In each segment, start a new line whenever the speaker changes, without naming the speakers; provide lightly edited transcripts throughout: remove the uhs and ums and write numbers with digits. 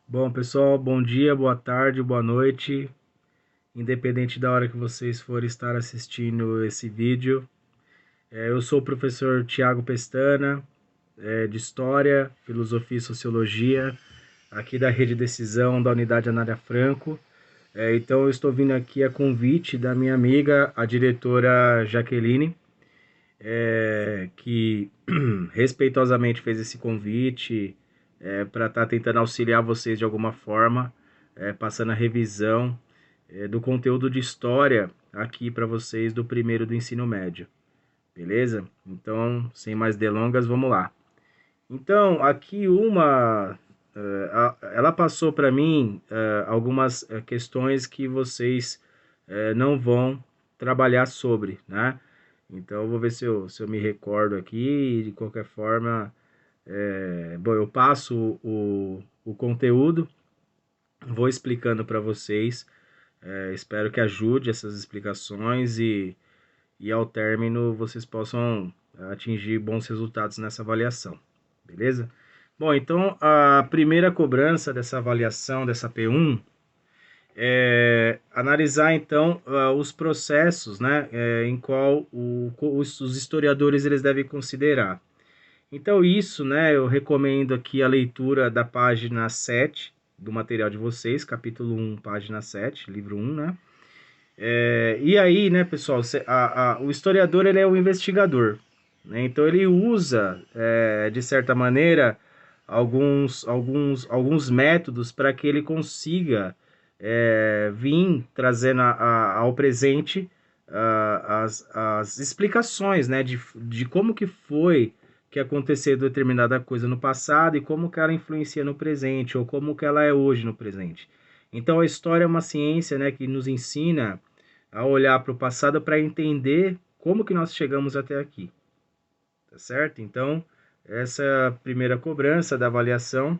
Bom, pessoal, bom dia, boa tarde, boa noite, independente da hora que vocês forem estar assistindo esse vídeo. Eu sou o professor Tiago Pestana, de História, Filosofia e Sociologia, aqui da Rede Decisão da Unidade Anália Franco. Então, eu estou vindo aqui a convite da minha amiga, a diretora Jaqueline, que respeitosamente fez esse convite para estar tentando auxiliar vocês de alguma forma, passando a revisão do conteúdo de história aqui para vocês do primeiro do ensino médio, beleza? Então, sem mais delongas, vamos lá. Então, aqui ela passou para mim algumas questões que vocês não vão trabalhar sobre, né? Então, eu vou ver se eu me recordo aqui. De qualquer forma, bom, eu passo o conteúdo, vou explicando para vocês. Espero que ajude essas explicações e ao término vocês possam atingir bons resultados nessa avaliação, beleza? Bom, então a primeira cobrança dessa avaliação, dessa P1, analisar então os processos, né, em qual os historiadores eles devem considerar. Então isso, né, eu recomendo aqui a leitura da página 7 do material de vocês, capítulo 1, página 7, livro 1, né? E aí, né, pessoal, o historiador ele é o investigador, né? Então ele usa, de certa maneira, alguns métodos para que ele consiga vir trazendo ao presente as explicações, né, de como que foi que aconteceu determinada coisa no passado e como que ela influencia no presente, ou como que ela é hoje no presente. Então a história é uma ciência, né, que nos ensina a olhar para o passado para entender como que nós chegamos até aqui, tá certo? Então, essa é a primeira cobrança da avaliação,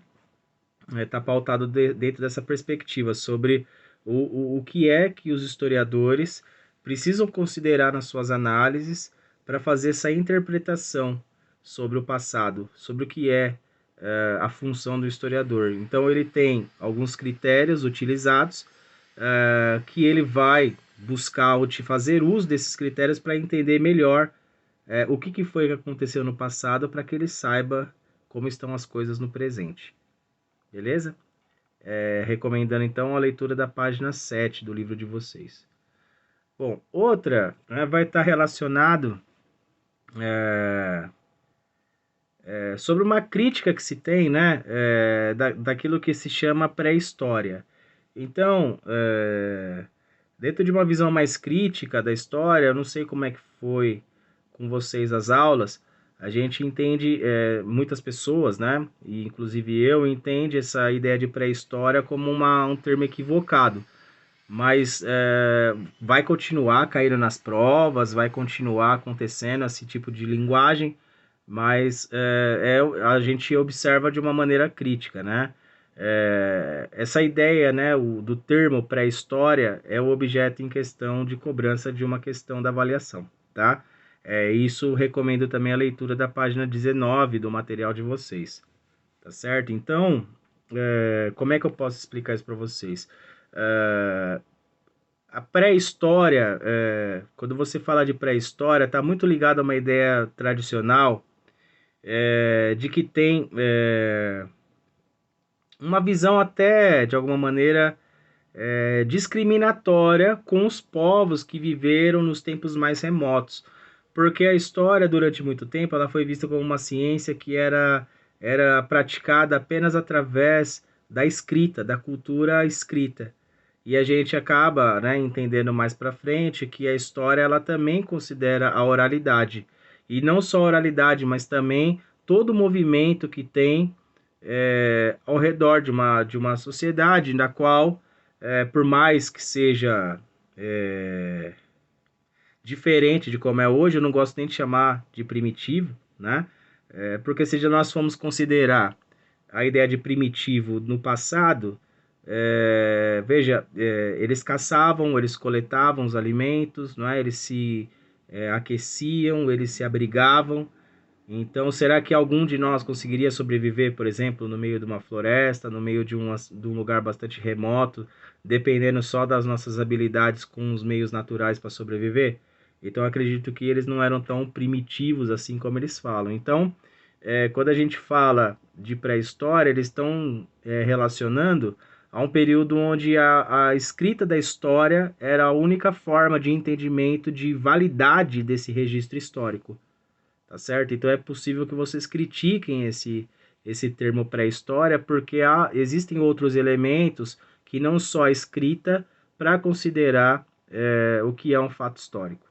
está pautado dentro dessa perspectiva sobre o que é que os historiadores precisam considerar nas suas análises para fazer essa interpretação sobre o passado, sobre o que é a função do historiador. Então ele tem alguns critérios utilizados que ele vai buscar ou te fazer uso desses critérios para entender melhor o que foi que aconteceu no passado para que ele saiba como estão as coisas no presente. Beleza? Recomendando então a leitura da página 7 do livro de vocês. Bom, outra, né, vai estar relacionado sobre uma crítica que se tem, né, daquilo que se chama pré-história. Então, dentro de uma visão mais crítica da história, eu não sei como é que foi com vocês as aulas, a gente entende, muitas pessoas, né, e inclusive eu, entende essa ideia de pré-história como um termo equivocado. Mas vai continuar caindo nas provas, vai continuar acontecendo esse tipo de linguagem, mas a gente observa de uma maneira crítica, né? Essa ideia, né, do termo pré-história é o objeto em questão de cobrança de uma questão da avaliação, tá? Isso recomendo também a leitura da página 19 do material de vocês, tá certo? Então, como é que eu posso explicar isso para vocês? A pré-história, quando você fala de pré-história, está muito ligado a uma ideia tradicional de que tem uma visão até, de alguma maneira, discriminatória com os povos que viveram nos tempos mais remotos. Porque a história, durante muito tempo, ela foi vista como uma ciência que era praticada apenas através da escrita, da cultura escrita. E a gente acaba, né, entendendo mais para frente que a história ela também considera a oralidade. E não só a oralidade, mas também todo o movimento que tem ao redor de uma sociedade na qual, por mais que seja diferente de como é hoje, eu não gosto nem de chamar de primitivo, né? Porque se nós formos considerar a ideia de primitivo no passado, veja, eles caçavam, eles coletavam os alimentos, não é? Eles se aqueciam, eles se abrigavam, Então, será que algum de nós conseguiria sobreviver, por exemplo, no meio de uma floresta, no meio de um lugar bastante remoto, dependendo só das nossas habilidades com os meios naturais para sobreviver? Então, eu acredito que eles não eram tão primitivos assim como eles falam. Então, quando a gente fala de pré-história, eles estão relacionando a um período onde a escrita da história era a única forma de entendimento de validade desse registro histórico. Tá certo? Então é possível que vocês critiquem esse termo pré-história, porque existem outros elementos que não só a escrita para considerar o que é um fato histórico.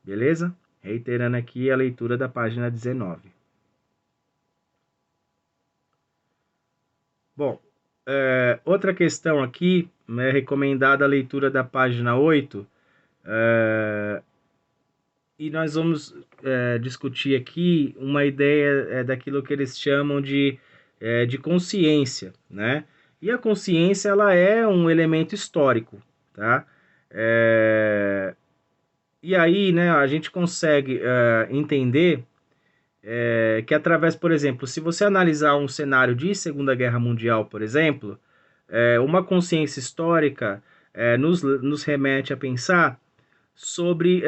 Beleza? Reiterando aqui a leitura da página 19. Bom, outra questão aqui, é recomendada a leitura da página 8, e nós vamos discutir aqui uma ideia daquilo que eles chamam de consciência, né? E a consciência, ela é um elemento histórico, tá? E aí, né, a gente consegue entender que através, por exemplo, se você analisar um cenário de Segunda Guerra Mundial, por exemplo, uma consciência histórica nos remete a pensar sobre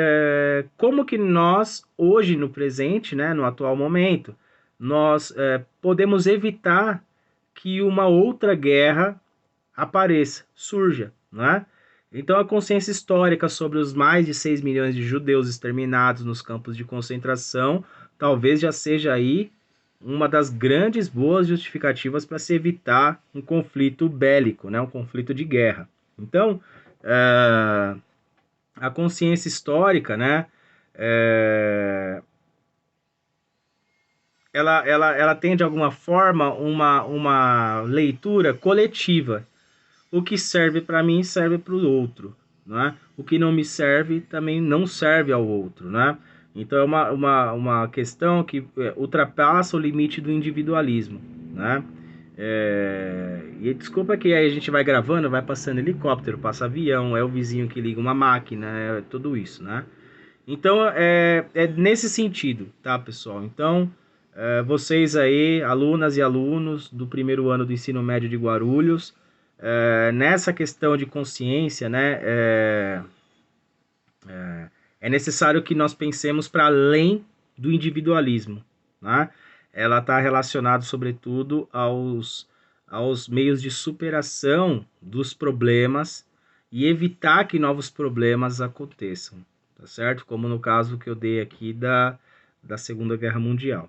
como que nós, hoje no presente, né, no atual momento, nós podemos evitar que uma outra guerra apareça, surja, né? Então, a consciência histórica sobre os mais de 6 milhões de judeus exterminados nos campos de concentração talvez já seja aí uma das grandes boas justificativas para se evitar um conflito bélico, né? Um conflito de guerra. Então, a consciência histórica, né? Ela tem, de alguma forma, uma leitura coletiva. O que serve para mim serve para o outro, né? O que não me serve também não serve ao outro, né? Então é uma questão que ultrapassa o limite do individualismo, né? E desculpa que aí a gente vai gravando, vai passando helicóptero, passa avião, é o vizinho que liga uma máquina, é tudo isso, né? Então é nesse sentido, tá, pessoal? Então vocês aí, alunas e alunos do primeiro ano do ensino médio de Guarulhos, nessa questão de consciência, né, é necessário que nós pensemos para além do individualismo, né? Ela está relacionada, sobretudo, aos meios de superação dos problemas e evitar que novos problemas aconteçam, tá certo? Como no caso que eu dei aqui da Segunda Guerra Mundial.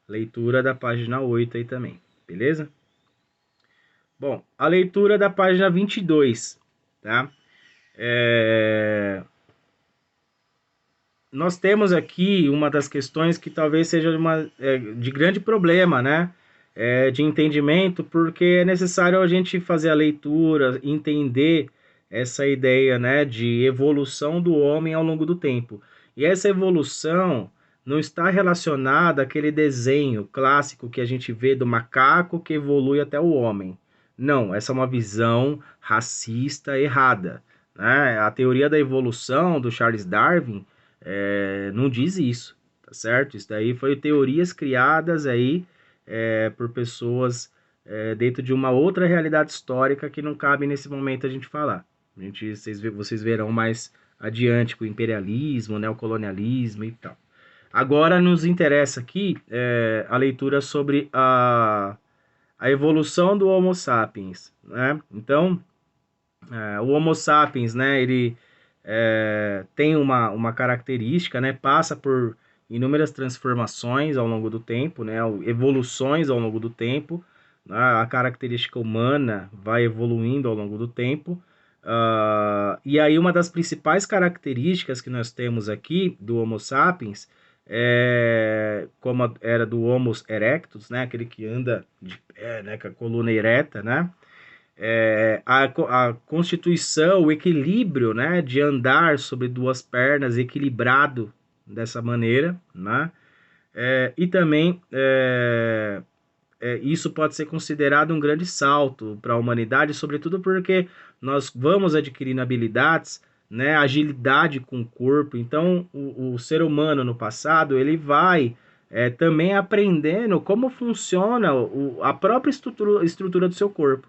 Leitura da página 8 aí também, beleza? Bom, a leitura da página 22, tá? Nós temos aqui uma das questões que talvez seja de grande problema, né? De entendimento, porque é necessário a gente fazer a leitura, entender essa ideia, né, de evolução do homem ao longo do tempo. E essa evolução não está relacionada àquele desenho clássico que a gente vê do macaco que evolui até o homem. Não, essa é uma visão racista errada, né? A teoria da evolução do Charles Darwin não diz isso, tá certo? Isso daí foi teorias criadas aí por pessoas dentro de uma outra realidade histórica que não cabe nesse momento a gente falar. Vocês verão mais adiante com o imperialismo, né, o colonialismo e tal. Agora nos interessa aqui a leitura sobre a evolução do Homo sapiens, né? Então, o Homo sapiens, né, ele tem uma característica, né, passa por inúmeras transformações ao longo do tempo, né, evoluções ao longo do tempo, né, a característica humana vai evoluindo ao longo do tempo, e aí uma das principais características que nós temos aqui do Homo sapiens como era do Homo erectus, né, aquele que anda de pé, né, com a coluna ereta, né, a constituição, o equilíbrio, né, de andar sobre duas pernas equilibrado dessa maneira, né, e também isso pode ser considerado um grande salto para a humanidade, sobretudo porque nós vamos adquirindo habilidades, né, agilidade com o corpo. Então, o ser humano no passado, ele vai também aprendendo como funciona a própria estrutura do seu corpo.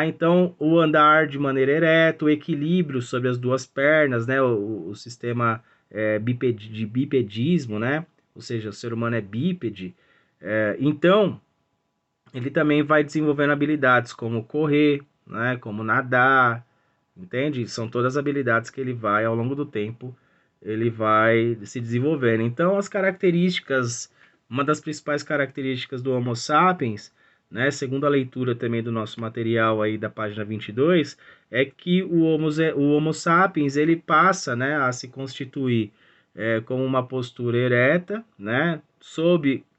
Então, o andar de maneira ereta, o equilíbrio sobre as duas pernas, né? O sistema de bipedismo, né? Ou seja, o ser humano é bípede. Então, ele também vai desenvolvendo habilidades como correr, né? Como nadar, entende? São todas habilidades que ele vai, ao longo do tempo, ele vai se desenvolvendo. Então, as características, uma das principais características do Homo sapiens, né, segundo a leitura também do nosso material aí da página 22, é que o Homo sapiens, ele passa, né, a se constituir com uma postura ereta, né,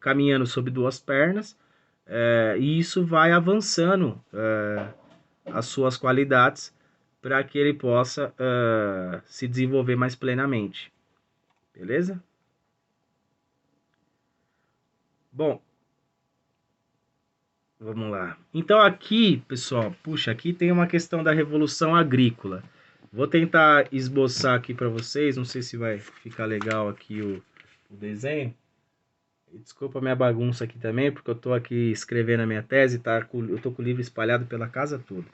caminhando sobre duas pernas, e isso vai avançando as suas qualidades para que ele possa se desenvolver mais plenamente. Beleza? Bom, vamos lá. Então aqui, pessoal, puxa, aqui tem uma questão da revolução agrícola. Vou tentar esboçar aqui para vocês, não sei se vai ficar legal aqui o desenho. Desculpa a minha bagunça aqui também, porque eu estou aqui escrevendo a minha tese, eu estou com o livro espalhado pela casa toda.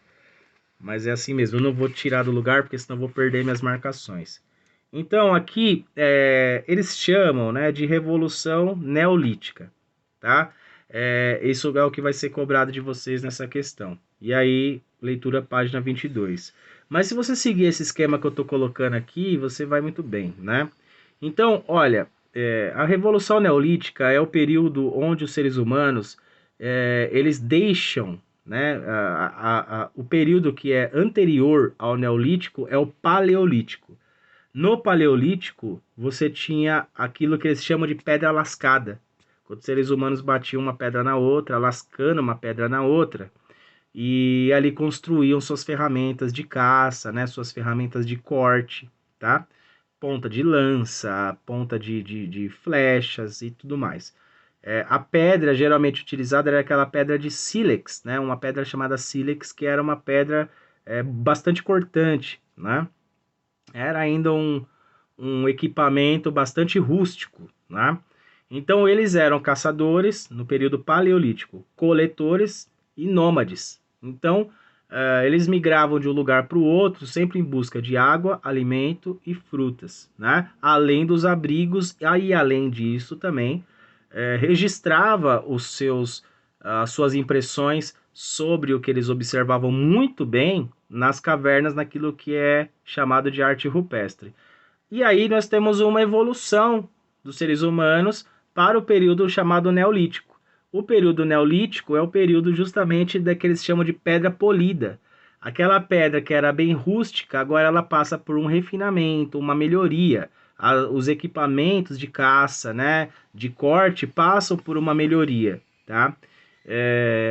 Mas é assim mesmo, eu não vou tirar do lugar, porque senão eu vou perder minhas marcações. Então, aqui, eles chamam, né, de Revolução Neolítica, tá? Isso é o que vai ser cobrado de vocês nessa questão. E aí, leitura página 22. Mas se você seguir esse esquema que eu estou colocando aqui, você vai muito bem, né? Então, olha, a Revolução Neolítica é o período onde os seres humanos, eles deixam, né, o período que é anterior ao Neolítico é o Paleolítico. No Paleolítico, você tinha aquilo que eles chamam de pedra lascada. Quando os seres humanos batiam uma pedra na outra, lascando uma pedra na outra, e ali construíam suas ferramentas de caça, né, suas ferramentas de corte, tá? Ponta de lança, ponta de flechas e tudo mais. A pedra geralmente utilizada era aquela pedra de sílex, né? Uma pedra chamada sílex, que era uma pedra bastante cortante, né? Era ainda um equipamento bastante rústico, né? Então eles eram caçadores no período paleolítico, coletores e nômades. Então eles migravam de um lugar para o outro sempre em busca de água, alimento e frutas, né? Além dos abrigos e além disso também registrava as suas impressões sobre o que eles observavam muito bem nas cavernas, naquilo que é chamado de arte rupestre. E aí nós temos uma evolução dos seres humanos para o período chamado Neolítico. O período Neolítico é o período justamente da que eles chamam de pedra polida. Aquela pedra que era bem rústica, agora ela passa por um refinamento, uma melhoria. Os equipamentos de caça, né, de corte, passam por uma melhoria, tá?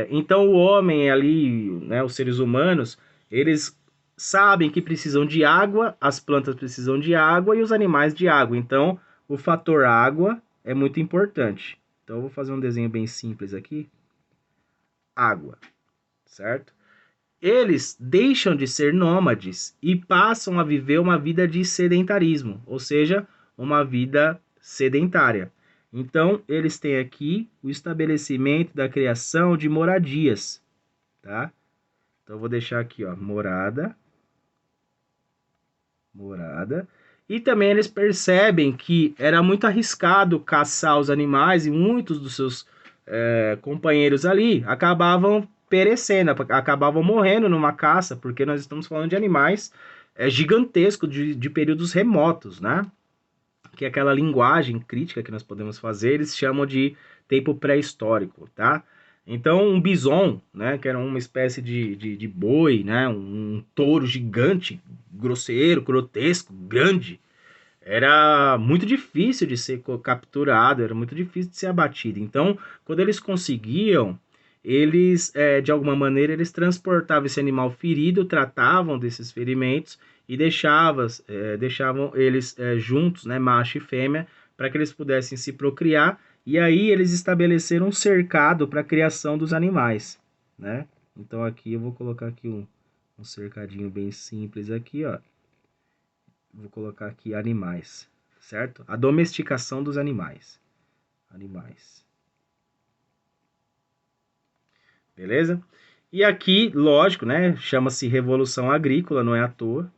Então o homem ali, né, os seres humanos, eles sabem que precisam de água, as plantas precisam de água e os animais de água. Então, o fator água é muito importante. Então, eu vou fazer um desenho bem simples aqui. Água, certo? Eles deixam de ser nômades e passam a viver uma vida de sedentarismo, ou seja, uma vida sedentária. Então, eles têm aqui o estabelecimento da criação de moradias, tá? Então, eu vou deixar aqui, ó, morada. E também eles percebem que era muito arriscado caçar os animais e muitos dos seus companheiros ali acabavam perecendo, acabavam morrendo numa caça, porque nós estamos falando de animais gigantescos, de períodos remotos, né? Que é aquela linguagem crítica que nós podemos fazer, eles chamam de tempo pré-histórico, tá? Então, um bison, né, que era uma espécie de boi, né, um touro gigante, grosseiro, grotesco, grande, era muito difícil de ser capturado, era muito difícil de ser abatido. Então, quando eles conseguiam, eles, de alguma maneira, eles transportavam esse animal ferido, tratavam desses ferimentos e deixavam eles juntos, né, macho e fêmea, para que eles pudessem se procriar. E aí eles estabeleceram um cercado para a criação dos animais, né? Então aqui eu vou colocar aqui um cercadinho bem simples aqui, ó. Vou colocar aqui animais, certo? A domesticação dos animais. animais. Beleza? E aqui, lógico, né? Chama-se Revolução Agrícola, não é à toa.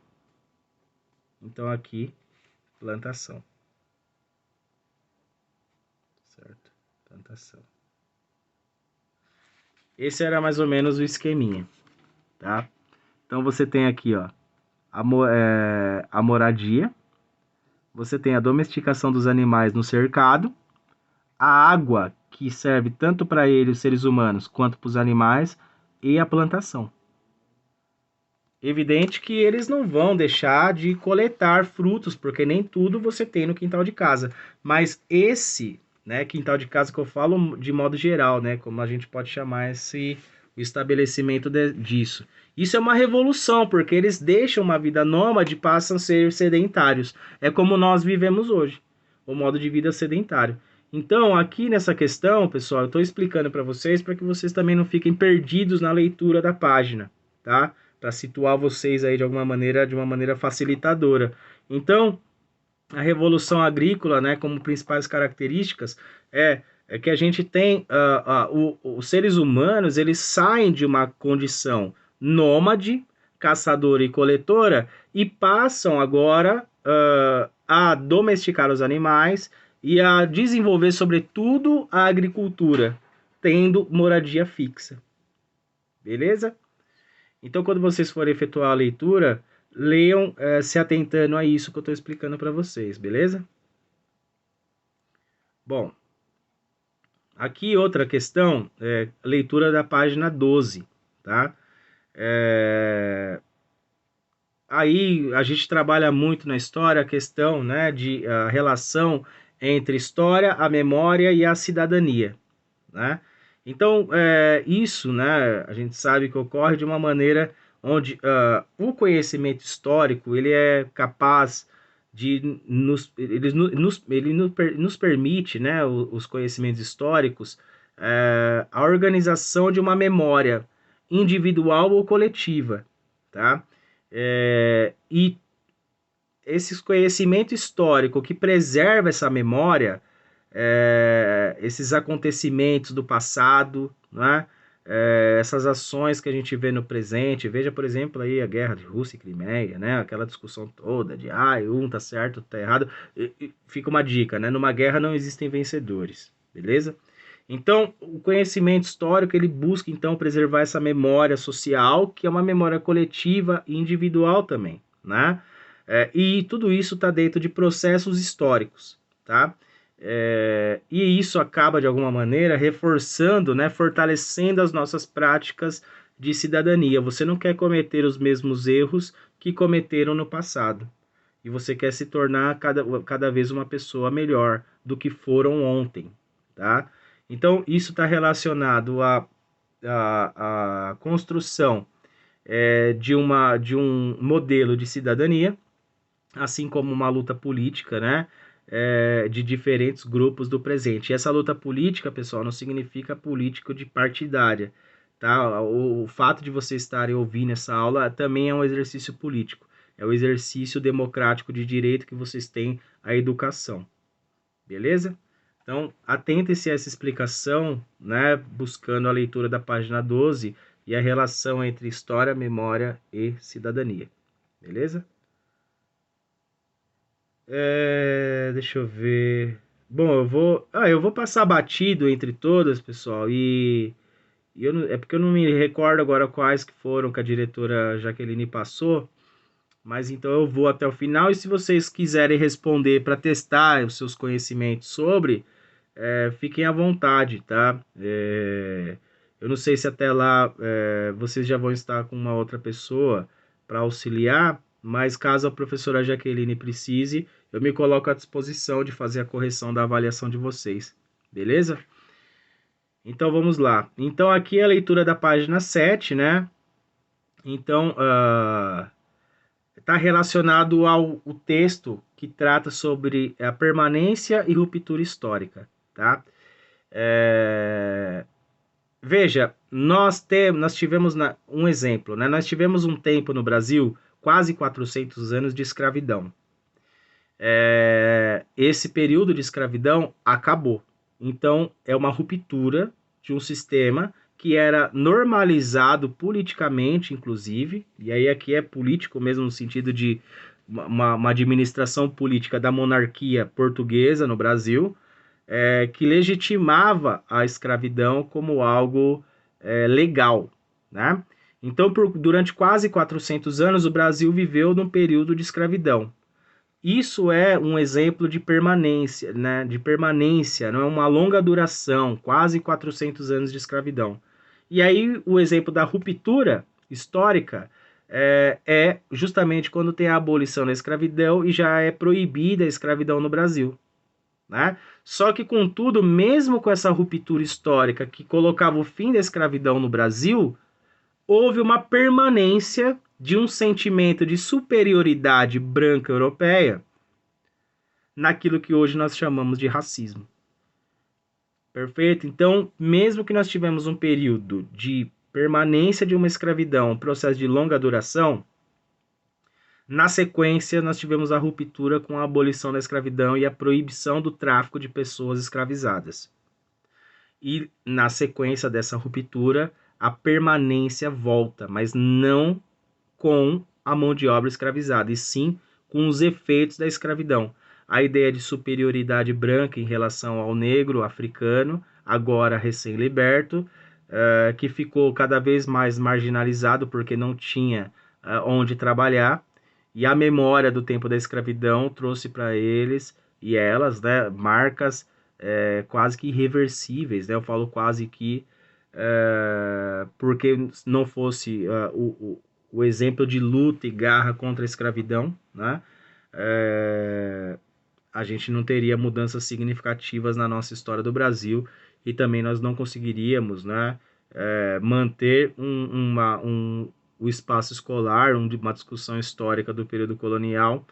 Então aqui, plantação. Certo? Plantação. Esse era mais ou menos o esqueminha, tá? Então você tem aqui, ó, a moradia, você tem a domesticação dos animais no cercado, a água, que serve tanto para eles, os seres humanos, quanto para os animais, e a plantação. Evidente que eles não vão deixar de coletar frutos, porque nem tudo você tem no quintal de casa. Mas esse, né, quintal de casa que eu falo de modo geral, né, como a gente pode chamar o estabelecimento disso. Isso é uma revolução, porque eles deixam uma vida nômade e passam a ser sedentários. É como nós vivemos hoje, o modo de vida sedentário. Então, aqui nessa questão, pessoal, eu estou explicando para vocês para que vocês também não fiquem perdidos na leitura da página, tá? Para situar vocês aí de alguma maneira, de uma maneira facilitadora. Então, a revolução agrícola, né, como principais características, é que a gente tem os seres humanos, eles saem de uma condição nômade, caçadora e coletora, e passam agora a domesticar os animais e a desenvolver, sobretudo, a agricultura, tendo moradia fixa. Beleza? Então, quando vocês forem efetuar a leitura, leiam se atentando a isso que eu estou explicando para vocês, beleza? Bom, aqui outra questão, leitura da página 12, tá? Aí a gente trabalha muito na história a questão, né, de a relação entre história, a memória e a cidadania, né? Então, isso, né, a gente sabe que ocorre de uma maneira onde o conhecimento histórico ele é capaz de nos permite, né, os conhecimentos históricos, a organização de uma memória individual ou coletiva, tá? E esse conhecimento histórico que preserva essa memória, esses acontecimentos do passado, né? Essas ações que a gente vê no presente. Veja, por exemplo, aí a guerra de Rússia e Crimeia, né? Aquela discussão toda de um tá certo, tá errado. Fica uma dica, né? Numa guerra não existem vencedores, beleza? Então, o conhecimento histórico, ele busca, então, preservar essa memória social, que é uma memória coletiva e individual também, né? E tudo isso está dentro de processos históricos, tá? E isso acaba, de alguma maneira, reforçando, né, fortalecendo as nossas práticas de cidadania. Você não quer cometer os mesmos erros que cometeram no passado. E você quer se tornar cada vez uma pessoa melhor do que foram ontem, tá? Então, isso está relacionado à construção de um modelo de cidadania, assim como uma luta política, né? De diferentes grupos do presente. E essa luta política, pessoal, não significa político de partidária, tá? O fato de vocês estarem ouvindo essa aula também é um exercício político. É o exercício democrático de direito que vocês têm à educação. Beleza? Então, atentem-se a essa explicação, né? Buscando a leitura da página 12 e a relação entre história, memória e cidadania. Beleza? Deixa eu ver. Bom, eu vou passar batido entre todas, pessoal, é porque eu não me recordo agora quais que foram que a diretora Jaqueline passou, mas então eu vou até o final e se vocês quiserem responder para testar os seus conhecimentos sobre, fiquem à vontade, tá? Eu não sei se até lá vocês já vão estar com uma outra pessoa para auxiliar, mas caso a professora Jaqueline precise, eu me coloco à disposição de fazer a correção da avaliação de vocês, beleza? Então vamos lá. Então aqui é a leitura da página 7, né? Então está relacionado ao texto que trata sobre a permanência e ruptura histórica, tá? Veja, nós tivemos um exemplo, né? Nós tivemos um tempo no Brasil, quase 400 anos de escravidão. Esse período de escravidão acabou, Então, é uma ruptura de um sistema que era normalizado politicamente, inclusive, e aí aqui é político mesmo no sentido de uma administração política da monarquia portuguesa no Brasil, que legitimava a escravidão como algo legal, né? Então, durante quase 400 anos, o Brasil viveu num período de escravidão. Isso é um exemplo de permanência, né? De permanência, não é uma longa duração, quase 400 anos de escravidão. E aí o exemplo da ruptura histórica é justamente quando tem a abolição da escravidão e já é proibida a escravidão no Brasil, né? Só que, contudo, mesmo com essa ruptura histórica que colocava o fim da escravidão no Brasil, houve uma permanência de um sentimento de superioridade branca europeia naquilo que hoje nós chamamos de racismo. Perfeito? Então, mesmo que nós tivemos um período de permanência de uma escravidão, um processo de longa duração, na sequência nós tivemos a ruptura com a abolição da escravidão e a proibição do tráfico de pessoas escravizadas. E na sequência dessa ruptura, a permanência volta, mas não com a mão de obra escravizada, e sim com os efeitos da escravidão. A ideia de superioridade branca em relação ao negro africano, agora recém-liberto, que ficou cada vez mais marginalizado porque não tinha onde trabalhar, e a memória do tempo da escravidão trouxe para eles e elas, né, marcas quase que irreversíveis, né? Eu falo quase que porque não fosse o exemplo de luta e garra contra a escravidão, né? A gente não teria mudanças significativas na nossa história do Brasil e também nós não conseguiríamos, né, manter o espaço escolar, uma discussão histórica do período colonial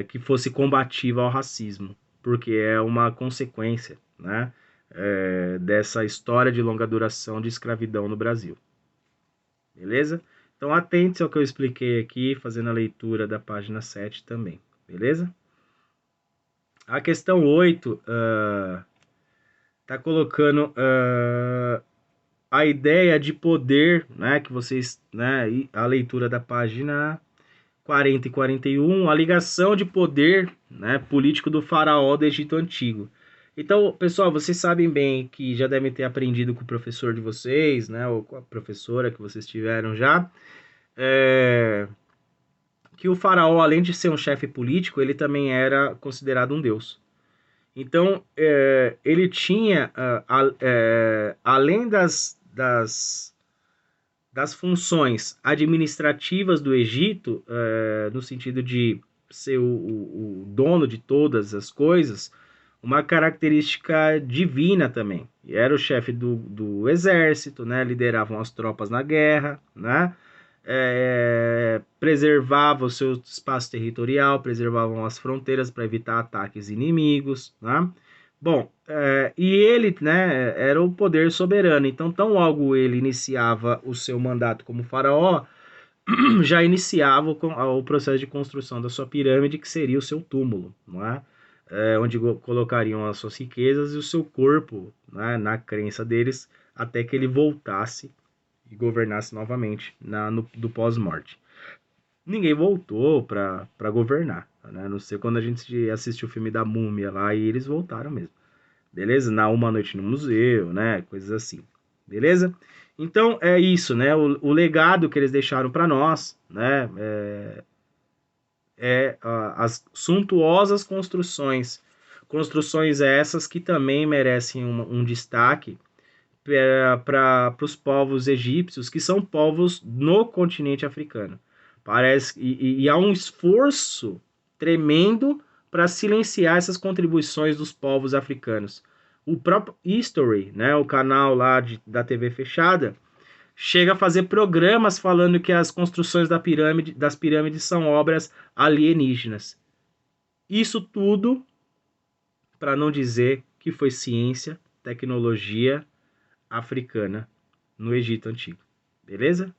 que fosse combativa ao racismo, porque é uma consequência, né, dessa história de longa duração de escravidão no Brasil. Beleza? Então atente ao que eu expliquei aqui, fazendo a leitura da página 7 também. Beleza? A questão 8 tá colocando a ideia de poder, né, que vocês, né, a leitura da página 40 e 41, a ligação de poder, né, político do faraó do Egito Antigo. Então, pessoal, vocês sabem bem que já devem ter aprendido com o professor de vocês, né, ou com a professora que vocês tiveram já, que o faraó, além de ser um chefe político, ele também era considerado um deus. Então, ele tinha, além das funções administrativas do Egito, no sentido de ser o dono de todas as coisas, uma característica divina também. E era o chefe do exército, né? Lideravam as tropas na guerra, né? Preservava o seu espaço territorial, preservavam as fronteiras para evitar ataques inimigos, né? Bom, e ele, né, era o poder soberano, então tão logo ele iniciava o seu mandato como faraó, já iniciava o processo de construção da sua pirâmide, que seria o seu túmulo, não é? Onde colocariam as suas riquezas e o seu corpo, né, na crença deles, até que ele voltasse e governasse novamente do pós-morte. Ninguém voltou para governar, né? Não sei quando a gente assistiu o filme da Múmia lá e eles voltaram mesmo. Beleza? Na Uma Noite no Museu, né? Coisas assim. Beleza? Então é isso, né? O legado que eles deixaram para nós, né? As suntuosas construções. Construções essas que também merecem um destaque para os povos egípcios, que são povos no continente africano. Parece e há um esforço tremendo para silenciar essas contribuições dos povos africanos. O próprio History, né, o canal lá da TV fechada, chega a fazer programas falando que as construções das pirâmides são obras alienígenas. Isso tudo para não dizer que foi ciência, tecnologia africana no Egito Antigo. Beleza?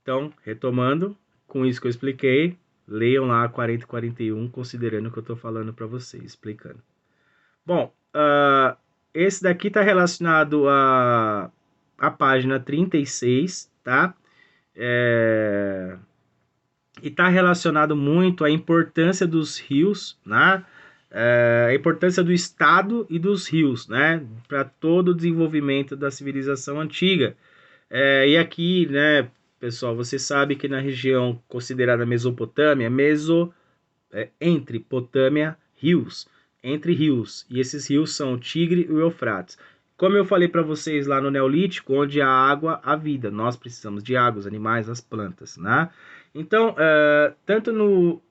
Então, retomando, com isso que eu expliquei, Leiam lá 40 e 41, considerando o que eu estou falando para vocês, explicando. Bom, esse daqui está relacionado à página 36, tá? E está relacionado muito à importância dos rios, né? A importância do estado e dos rios, né? Para todo o desenvolvimento da civilização antiga. E aqui, né, pessoal, você sabe que na região considerada Mesopotâmia, entre Potâmia, rios, entre rios, e esses rios são o Tigre e o Eufrates. Como eu falei para vocês lá no Neolítico, onde há água, há vida. Nós precisamos de água, os animais, as plantas, né? Então, tanto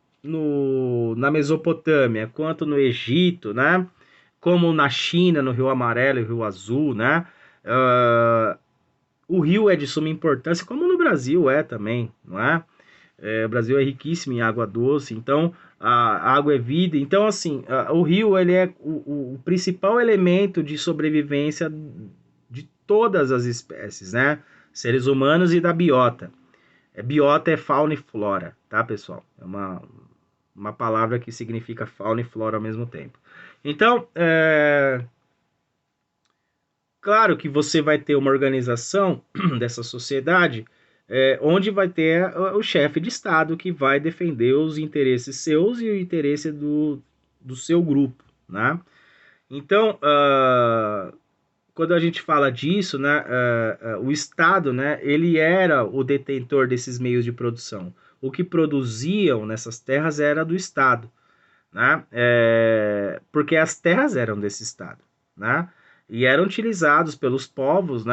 na Mesopotâmia, quanto no Egito, né? Como na China, no Rio Amarelo e Rio Azul, né? O rio é de suma importância, como no Brasil também, não é? O Brasil é riquíssimo em água doce, então a água é vida. Então, assim, o rio ele é o principal elemento de sobrevivência de todas as espécies, né? Seres humanos e da biota. Biota é fauna e flora, tá, pessoal? É uma palavra que significa fauna e flora ao mesmo tempo. Então, claro que você vai ter uma organização dessa sociedade onde vai ter o chefe de Estado que vai defender os interesses seus e o interesse do seu grupo, né? Então, quando a gente fala disso, né, o Estado, né, ele era o detentor desses meios de produção. O que produziam nessas terras era do Estado, né? Porque as terras eram desse Estado, né? E eram utilizados pelos povos, né?